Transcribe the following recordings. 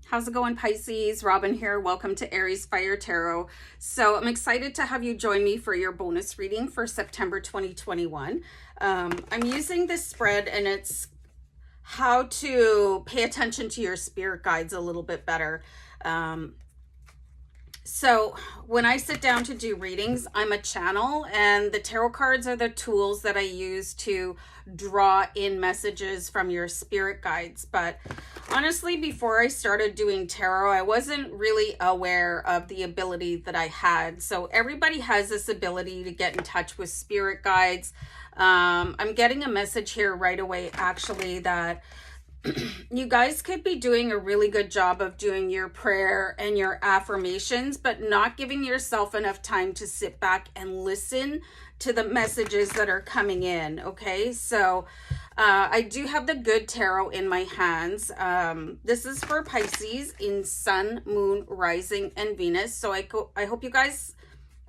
How's it going, Pisces? Robin here. Welcome to AriesFireTarot. So I'm excited to have you join me for your bonus reading for September 2021. I'm using this spread and it's how to pay attention to your spirit guides a little bit better. So when I sit down to do readings, I'm a channel, and the tarot cards are the tools that I use to draw in messages from your spirit guides. But honestly, before I started doing tarot, I wasn't really aware of the ability that I had. So everybody has this ability to get in touch with spirit guides. I'm getting a message here right away, actually, that you guys could be doing a really good job of doing your prayer and your affirmations, but not giving yourself enough time to sit back and listen to the messages that are coming in. Okay, so I do have the good tarot in my hands. This is for Pisces in Sun, Moon, Rising, and Venus. So I hope you guys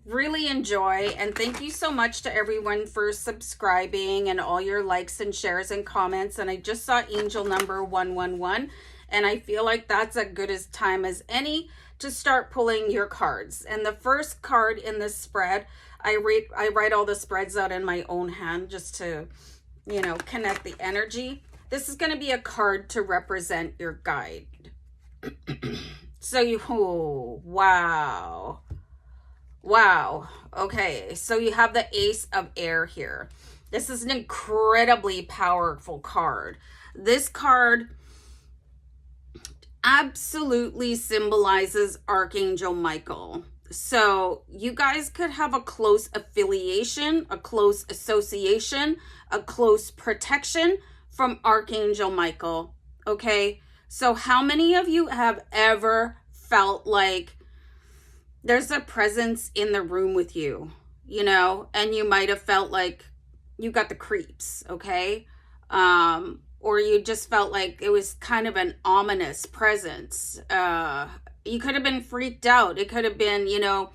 really enjoy, and thank you so much to everyone for subscribing and all your likes and shares and comments. And I just saw angel number 111, and I feel like that's as good a time as any to start pulling your cards. And the first card in this spread, I write all the spreads out in my own hand just to, you know, connect the energy. This is going to be a card to represent your guide. So wow. Okay, so you have the Ace of Air here. This is an incredibly powerful card. This card absolutely symbolizes Archangel Michael. So you guys could have a close affiliation, a close association, a close protection from Archangel Michael. Okay, so how many of you have ever felt like there's a presence in the room with you, you know, and you might have felt like you got the creeps, okay? Or you just felt like it was kind of an ominous presence. You could have been freaked out. It could have been, you know,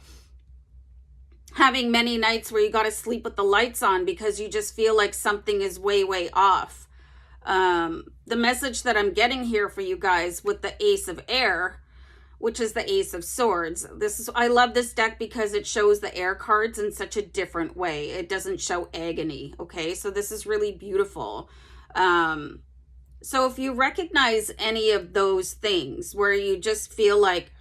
having many nights where you got to sleep with the lights on because you just feel like something is way off. The message that I'm getting here for you guys with the Ace of Air, which is the Ace of Swords. I love this deck because it shows the air cards in such a different way. It doesn't show agony, okay? So this is really beautiful. So if you recognize any of those things where you just feel like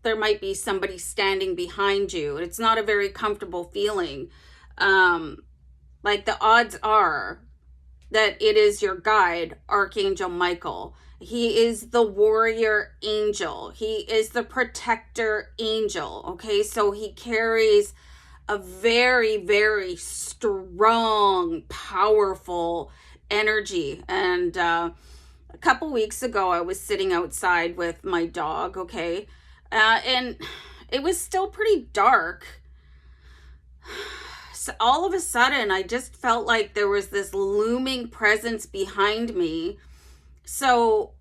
there might be somebody standing behind you, it's not a very comfortable feeling, like the odds are that it is your guide, Archangel Michael. He is the warrior angel. He is the protector angel. Okay, so he carries a very strong, powerful energy. And a couple weeks ago, I was sitting outside with my dog. Okay, and it was still pretty dark. So all of a sudden, I just felt like there was this looming presence behind me. So,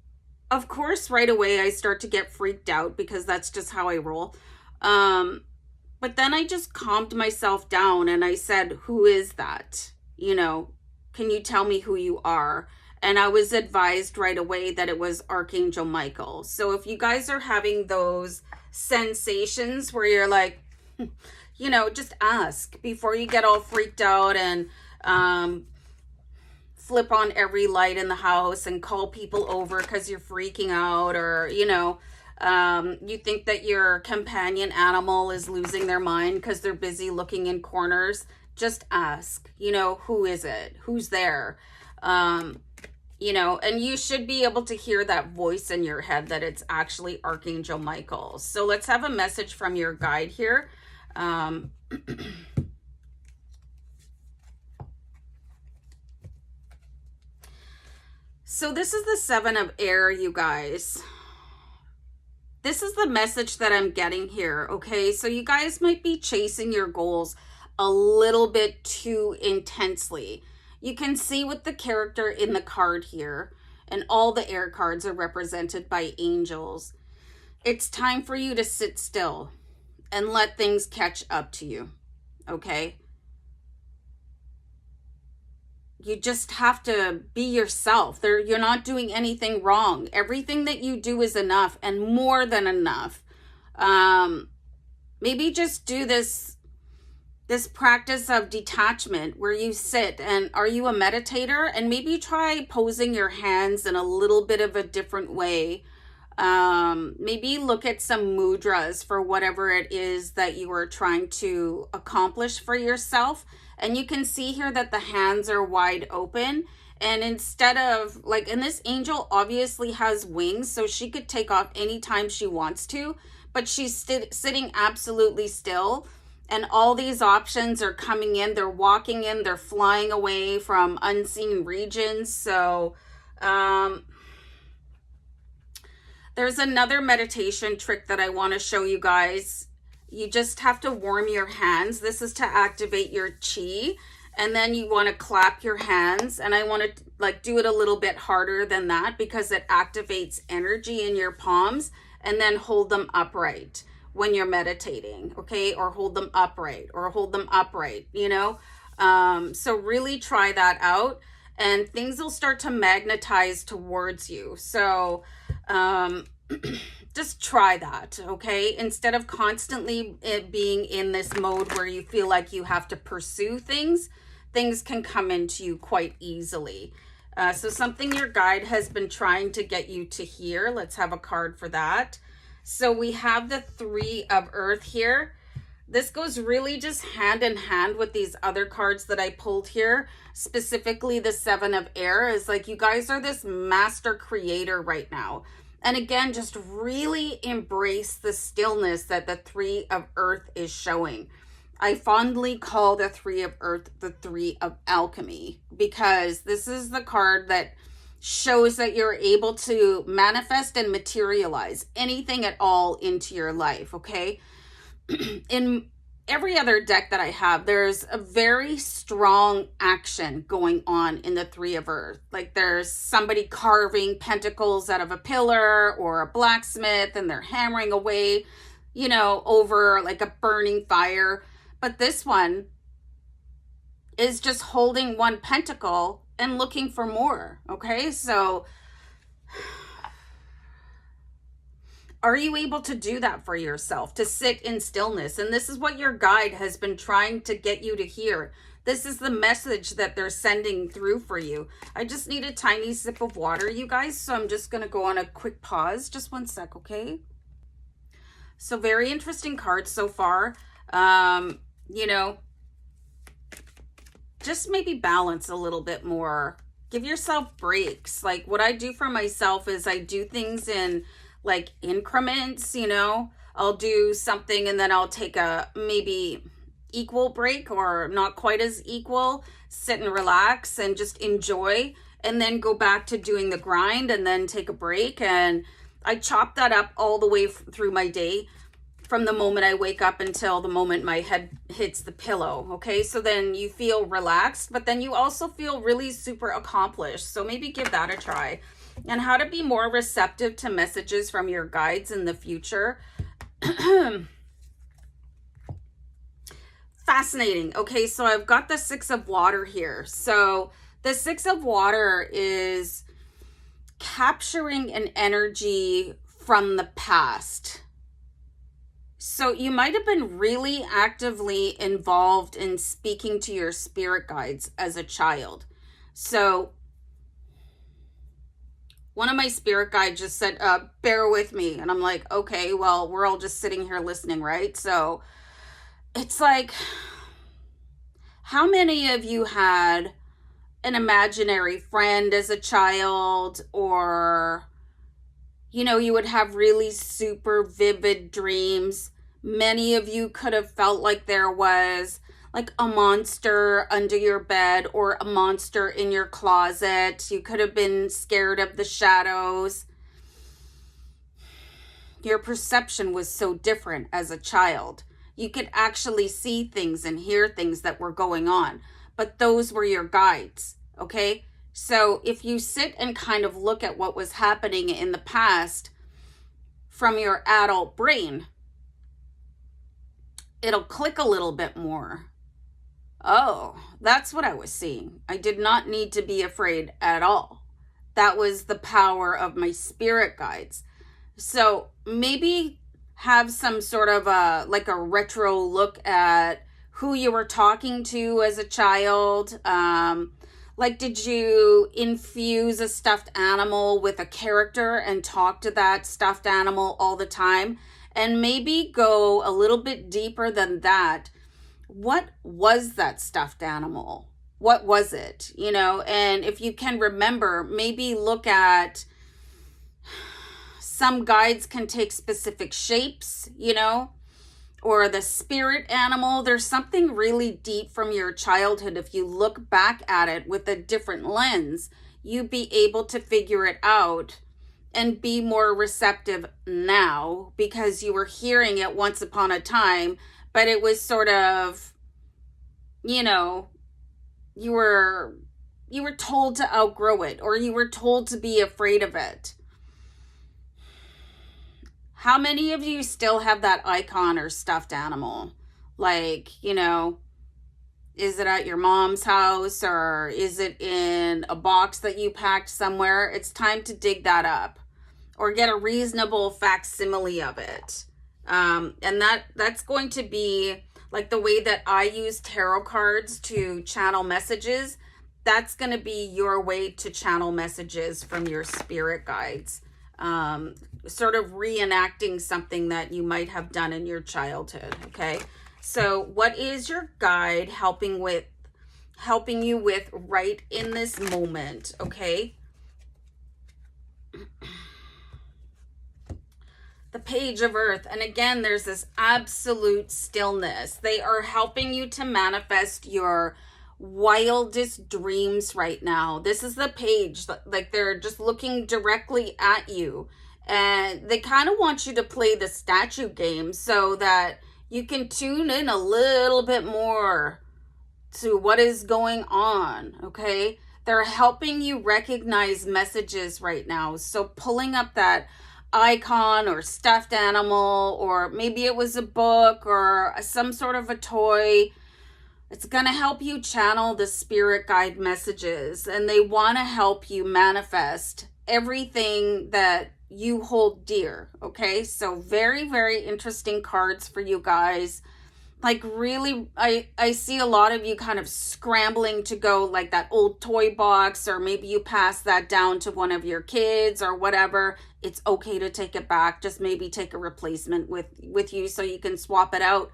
of course, right away, I start to get freaked out because that's just how I roll. But then I just calmed myself down and I said, who is that? You know, can you tell me who you are? And I was advised right away that it was Archangel Michael. So if you guys are having those sensations where you're like, you know, just ask before you get all freaked out and flip on every light in the house and call people over because you're freaking out, or, you know, you think that your companion animal is losing their mind because they're busy looking in corners. Just ask, you know, who is it? Who's there? You know, and you should be able to hear that voice in your head that it's actually Archangel Michael. So let's have a message from your guide here. So this is the Seven of Air, you guys. This is the message that I'm getting here, okay? So you guys might be chasing your goals a little bit too intensely. You can see with the character in the card here, and all the air cards are represented by angels. It's time for you to sit still and let things catch up to you, okay? you just have to be yourself. You're not doing anything wrong. Everything that you do is enough and more than enough. Maybe just do this practice of detachment where you sit, and are you a meditator? And maybe try posing your hands in a little bit of a different way. Maybe look at some mudras for whatever it is that you are trying to accomplish for yourself. And you can see here that the hands are wide open. And instead of like, and this angel obviously has wings, so she could take off anytime she wants to, but she's sitting absolutely still. And all these options are coming in. They're walking in, they're flying away from unseen regions. So, there's another meditation trick that I want to show you guys. You just have to warm your hands. This is to activate your chi. And then you want to clap your hands. And I want to like do it a little bit harder than that because it activates energy in your palms. And then hold them upright when you're meditating, okay? Or hold them upright, you know? So really try that out. And things will start to magnetize towards you. So just try that, okay? Instead of constantly being in this mode where you feel like you have to pursue things, things can come into you quite easily. So something your guide has been trying to get you to hear. Let's have a card for that. So we have the 3 of Earth here. This goes really just hand in hand with these other cards that I pulled here. Specifically, the 7 of Air is like, you guys are this master creator right now. And again, just really embrace the stillness that the 3 of Earth is showing. I fondly call the 3 of Earth the 3 of Alchemy, because this is the card that shows that you're able to manifest and materialize anything at all into your life, okay? In every other deck that I have, there's a very strong action going on in the 3 of Earth. Like there's somebody carving pentacles out of a pillar, or a blacksmith, and they're hammering away, you know, over like a burning fire. But this one is just holding one pentacle and looking for more, okay? So are you able to do that for yourself, to sit in stillness? And this is what your guide has been trying to get you to hear. This is the message that they're sending through for you. I just need a tiny sip of water, you guys. So I'm just going to go on a quick pause. Just one sec, okay? So very interesting cards so far. You know, just maybe balance a little bit more. Give yourself breaks. Like what I do for myself is I do things in like increments, you know. I'll do something and then I'll take a maybe equal break or not quite as equal, sit and relax and just enjoy, and then go back to doing the grind and then take a break. And I chop that up all the way through my day, from the moment I wake up until the moment my head hits the pillow, okay? So then you feel relaxed, but then you also feel really super accomplished. So maybe give that a try. And how to be more receptive to messages from your guides in the future. Fascinating. Okay, so I've got the 6 of Water here. So the 6 of Water is capturing an energy from the past. So you might have been really actively involved in speaking to your spirit guides as a child. So one of my spirit guides just said, bear with me. And I'm like, okay, well, we're all just sitting here listening, right? So it's like, how many of you had an imaginary friend as a child? Or, you know, you would have really super vivid dreams. Many of you could have felt like there was like a monster under your bed or a monster in your closet. You could have been scared of the shadows. Your perception was so different as a child. You could actually see things and hear things that were going on, but those were your guides, okay? So if you sit and kind of look at what was happening in the past from your adult brain, it'll click a little bit more. Oh, that's what I was seeing. I did not need to be afraid at all. That was the power of my spirit guides. So maybe have some sort of like a retro look at who you were talking to as a child. Like, did you infuse a stuffed animal with a character and talk to that stuffed animal all the time? And maybe go a little bit deeper than that. What was that stuffed animal? What was it? You know, and if you can remember, maybe look at, some guides can take specific shapes, you know, or the spirit animal. There's something really deep from your childhood. If you look back at it with a different lens, you'd be able to figure it out and be more receptive now, because you were hearing it once upon a time, but it was sort of, you know, you were told to outgrow it, or you were told to be afraid of it. How many of you still have that icon or stuffed animal? Like, you know, is it at your mom's house, or is it in a box that you packed somewhere? It's time to dig that up, or get a reasonable facsimile of it. And that's going to be like the way that I use tarot cards to channel messages. That's going to be your way to channel messages from your spirit guides. Sort of reenacting something that you might have done in your childhood. Okay. So what is your guide helping you with right in this moment? Okay. The Page of Earth. And again, there's this absolute stillness. They are helping you to manifest your wildest dreams right now. This is the page, like they're just looking directly at you, and they kind of want you to play the statue game so that you can tune in a little bit more to what is going on. Okay, they're helping you recognize messages right now. So pulling up that icon or stuffed animal, or maybe it was a book or some sort of a toy, it's going to help you channel the spirit guide messages, and they want to help you manifest everything that you hold dear. Okay, so very, very interesting cards for you guys. Like, really, I see a lot of you kind of scrambling to go, like that old toy box, or maybe you pass that down to one of your kids or whatever. It's okay to take it back. Just maybe take a replacement with you so you can swap it out.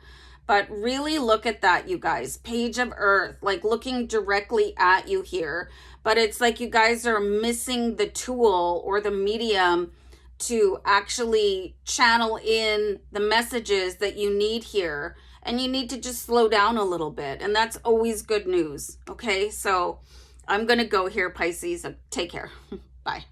But really look at that, you guys. Page of Earth, like looking directly at you here. But it's like you guys are missing the tool or the medium to actually channel in the messages that you need here. And you need to just slow down a little bit. And that's always good news. Okay, so I'm going to go here, Pisces. Take care. Bye.